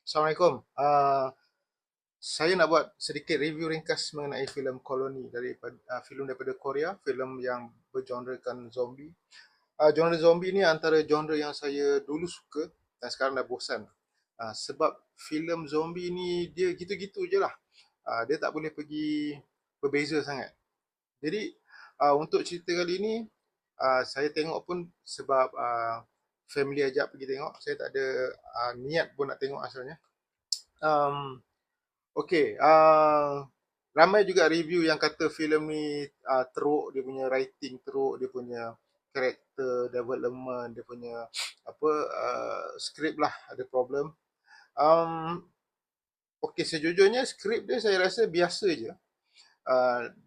Assalamualaikum. Saya nak buat sedikit review ringkas mengenai filem Koloni daripada filem daripada Korea, filem yang bergenrekan zombie. Genre zombie ni antara genre yang saya dulu suka dan sekarang dah bosan. Sebab filem zombie ni dia gitu-gitu je lah. Dia tak boleh pergi berbeza sangat. Jadi untuk cerita kali ni saya tengok pun sebab family ajak pergi tengok. Saya tak ada niat pun nak tengok asalnya. Um, Okey, ramai juga review yang kata filem ni teruk, dia punya writing teruk, dia punya character development, dia punya apa skrip lah ada problem. Um, Okey, sejujurnya skrip dia saya rasa biasa je.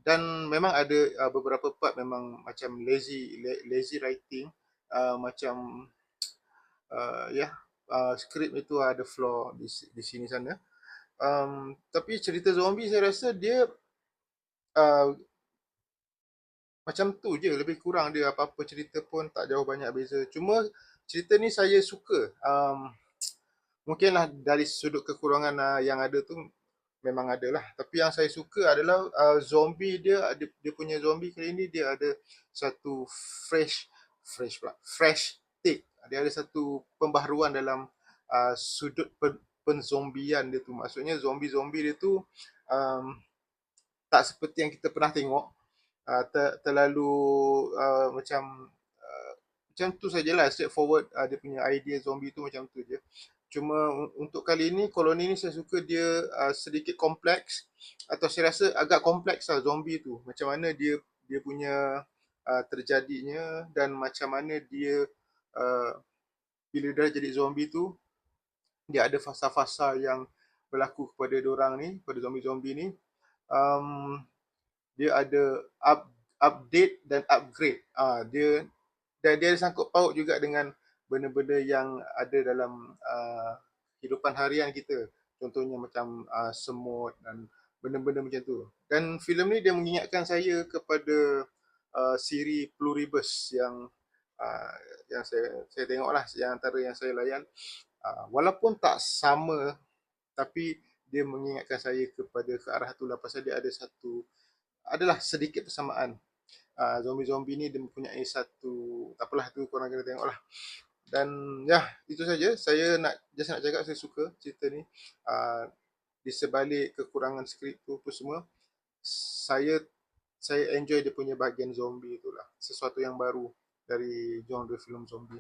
Dan memang ada beberapa part memang macam lazy writing, macam ya skrip itu ada flaw di sini sana. Tapi cerita zombie saya rasa dia uh, macam tu je, lebih kurang dia apa-apa cerita pun tak jauh banyak beza. Cuma cerita ni saya suka. Mungkinlah dari sudut kekurangan yang ada tu memang ada lah. Tapi yang saya suka adalah zombie dia punya zombie kali ni dia ada satu fresh take. Dia ada satu pembaharuan dalam sudut penzombian dia tu. Maksudnya zombie-zombie dia tu um, tak seperti yang kita pernah tengok. Terlalu macam macam tu sajalah, straightforward. Dia punya idea zombie tu macam tu je. Cuma untuk kali ni koloni ni saya suka dia sedikit kompleks, atau saya rasa agak kompleks lah zombie tu, macam mana dia punya terjadinya, dan macam mana dia uh, bila dah jadi zombie tu dia ada fasa-fasa yang berlaku kepada diorang ni, pada zombie-zombie ni. um, dia ada update dan upgrade. Dia ada sangkut paut juga dengan benda-benda yang ada dalam kehidupan harian kita. Contohnya macam semut dan benda-benda macam tu. Dan filem ni dia mengingatkan saya kepada siri Pluribus uh, yang saya tengok lah, yang antara yang saya layan. Walaupun tak sama, tapi dia mengingatkan saya kepada ke arah tu lah, pasal dia ada adalah sedikit persamaan. Zombie-zombie ni dia mempunyai satu, tak apalah tu korang kena tengok lah. Dan ya, itu saja. Saya nak cakap saya suka cerita ni. uh, di sebalik kekurangan skrip tu apa semua, saya saya enjoy dia punya bahagian zombie itulah, sesuatu yang baru dari genre filem zombie.